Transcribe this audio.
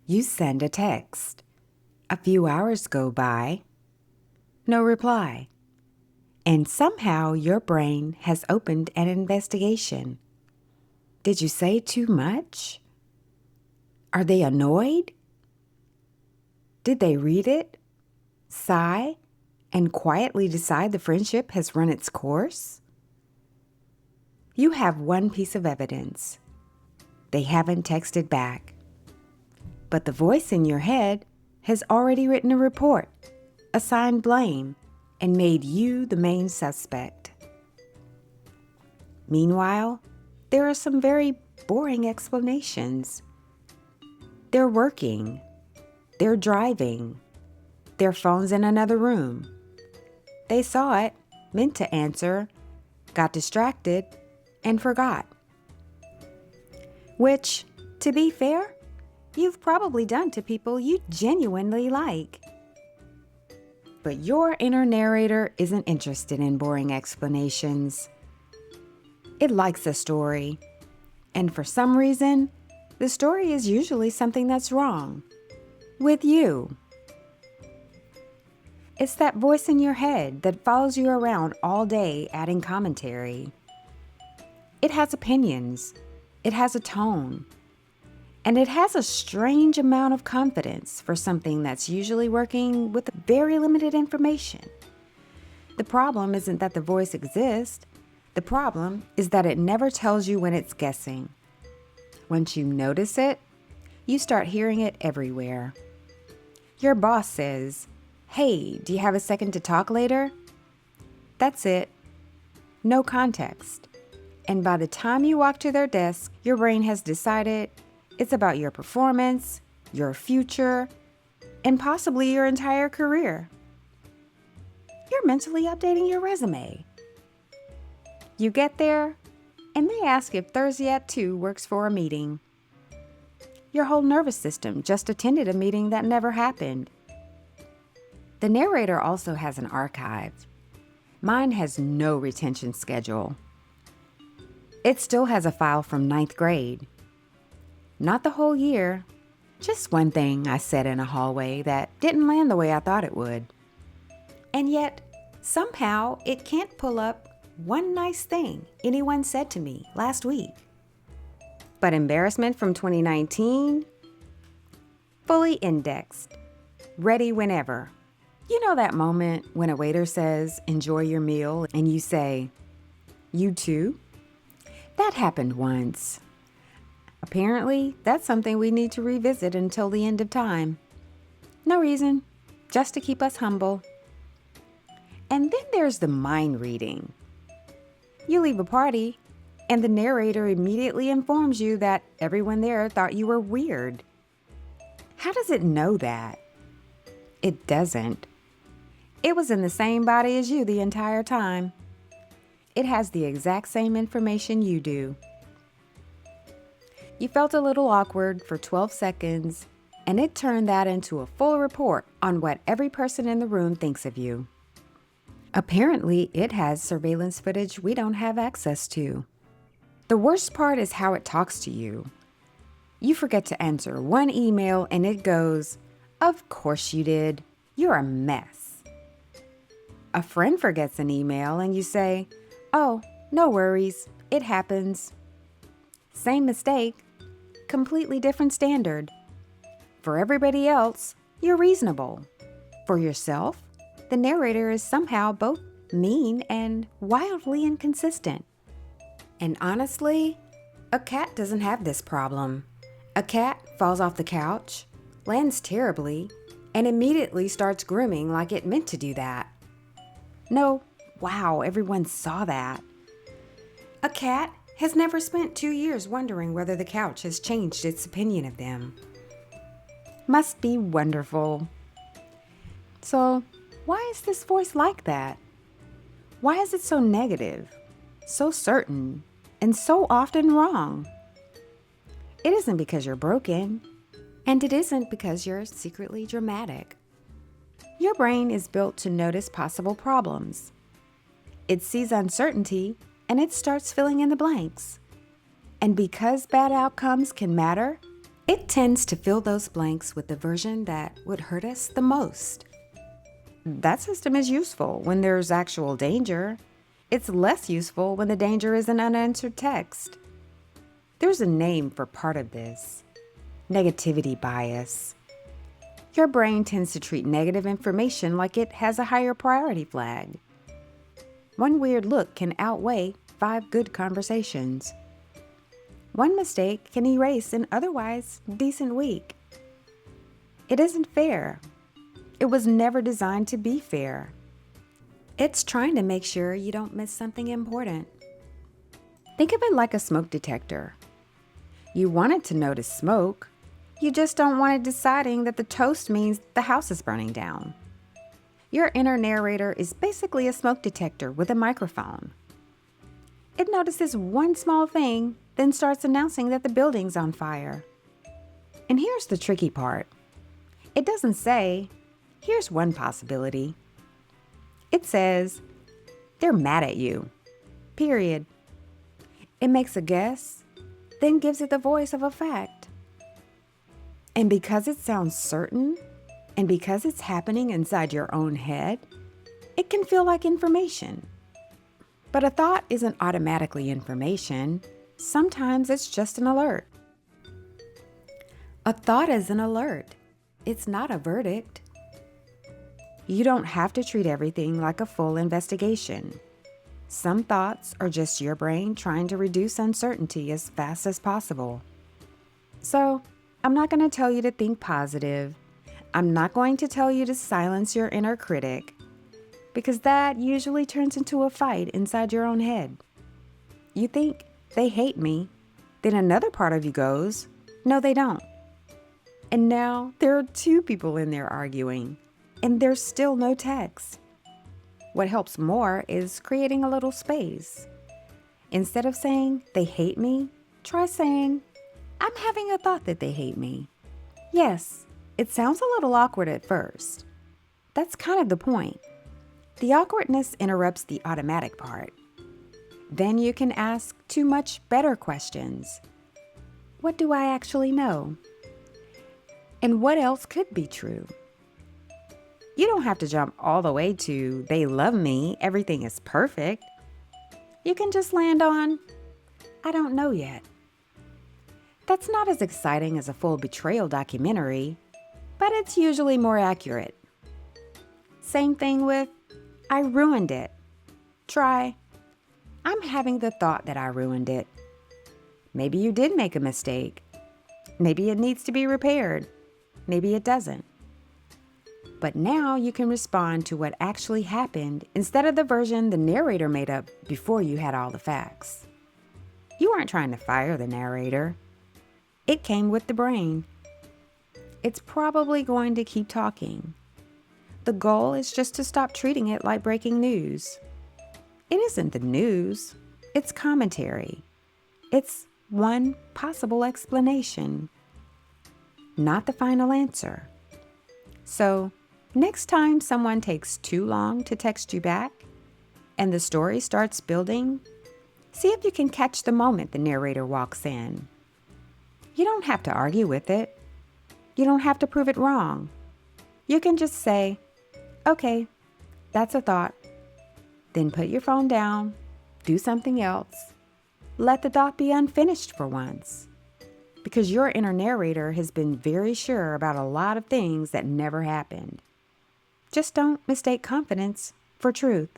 You send a text. A few hours go by. No reply. And somehow your brain has opened an investigation. Did you say too much? Are they annoyed? Did they read it, sigh, and quietly decide the friendship has run its course? You have one piece of evidence. They haven't texted back. But the voice in your head has already written a report, assigned blame, and made you the main suspect. Meanwhile, there are some very boring explanations. They're working. They're driving. Their phone's in another room. They saw it, meant to answer, got distracted, and forgot. Which, to be fair, you've probably done to people you genuinely like. But your inner narrator isn't interested in boring explanations. It likes a story. And for some reason, the story is usually something that's wrong. With you. It's that voice in your head that follows you around all day adding commentary. It has opinions. It has a tone. And it has a strange amount of confidence for something that's usually working with very limited information. The problem isn't that the voice exists. The problem is that it never tells you when it's guessing. Once you notice it, you start hearing it everywhere. Your boss says, "Hey, do you have a second to talk later?" That's it. No context. And by the time you walk to their desk, your brain has decided it's about your performance, your future, and possibly your entire career. You're mentally updating your resume. You get there, and they ask if Thursday at 2 works for a meeting. Your whole nervous system just attended a meeting that never happened. The narrator also has an archive. Mine has no retention schedule. It still has a file from 9th grade. Not the whole year, just one thing I said in a hallway that didn't land the way I thought it would. And yet, somehow, it can't pull up one nice thing anyone said to me last week. But embarrassment from 2019? Fully indexed. Ready whenever. You know that moment when a waiter says, "Enjoy your meal," and you say, "You too?" That happened once. Apparently, that's something we need to revisit until the end of time. No reason, just to keep us humble. And then there's the mind reading. You leave a party, and the narrator immediately informs you that everyone there thought you were weird. How does it know that? It doesn't. It was in the same body as you the entire time. It has the exact same information you do. You felt a little awkward for 12 seconds, and it turned that into a full report on what every person in the room thinks of you. Apparently, it has surveillance footage we don't have access to. The worst part is how it talks to you. You forget to answer one email and it goes, "Of course you did. You're a mess." A friend forgets an email and you say, "Oh, no worries. It happens." Same mistake, completely different standard. For everybody else, you're reasonable. For yourself, the narrator is somehow both mean and wildly inconsistent. And honestly, a cat doesn't have this problem. A cat falls off the couch, lands terribly, and immediately starts grooming like it meant to do that. No, wow, everyone saw that. A cat has never spent 2 years wondering whether the couch has changed its opinion of them. Must be wonderful. So, why is this voice like that? Why is it so negative, so certain, and so often wrong? It isn't because you're broken, and it isn't because you're secretly dramatic. Your brain is built to notice possible problems. It sees uncertainty, and it starts filling in the blanks. And because bad outcomes can matter, It tends to fill those blanks with the version that would hurt us the most. That system is useful when there's actual danger. It's less useful when the danger is an unanswered text. There's a name for part of this: negativity bias. Your brain tends to treat negative information like it has a higher priority flag. One weird look can outweigh 5 good conversations. One mistake can erase an otherwise decent week. It isn't fair. It was never designed to be fair. It's trying to make sure you don't miss something important. Think of it like a smoke detector. You want it to notice smoke. You just don't want it deciding that the toast means the house is burning down. Your inner narrator is basically a smoke detector with a microphone. It notices one small thing, then starts announcing that the building's on fire. And here's the tricky part. It doesn't say, "Here's one possibility." It says, "They're mad at you." Period. It makes a guess, then gives it the voice of a fact. And because it sounds certain, and because it's happening inside your own head, it can feel like information. But a thought isn't automatically information. Sometimes it's just an alert. A thought is an alert. It's not a verdict. You don't have to treat everything like a full investigation. Some thoughts are just your brain trying to reduce uncertainty as fast as possible. So, I'm not going to tell you to think positive. I'm not going to tell you to silence your inner critic, because that usually turns into a fight inside your own head. You think, "They hate me." Then another part of you goes, "No, they don't." And now there are 2 people in there arguing, and there's still no text. What helps more is creating a little space. Instead of saying, "They hate me," try saying, "I'm having a thought that they hate me." Yes, it sounds a little awkward at first. That's kind of the point. The awkwardness interrupts the automatic part. Then you can ask 2 much better questions. What do I actually know? And what else could be true? You don't have to jump all the way to "they love me, everything is perfect." You can just land on, "I don't know yet." That's not as exciting as a full betrayal documentary, but it's usually more accurate. Same thing with, "I ruined it." Try, "I'm having the thought that I ruined it." Maybe you did make a mistake. Maybe it needs to be repaired. Maybe it doesn't. But now you can respond to what actually happened instead of the version the narrator made up before you had all the facts. You weren't trying to fire the narrator. It came with the brain. It's probably going to keep talking. The goal is just to stop treating it like breaking news. It isn't the news. It's commentary. It's one possible explanation, not the final answer. So, next time someone takes too long to text you back and the story starts building, see if you can catch the moment the narrator walks in. You don't have to argue with it. You don't have to prove it wrong. You can just say, "Okay, that's a thought." Then put your phone down, do something else. Let the thought be unfinished for once. Because your inner narrator has been very sure about a lot of things that never happened. Just don't mistake confidence for truth.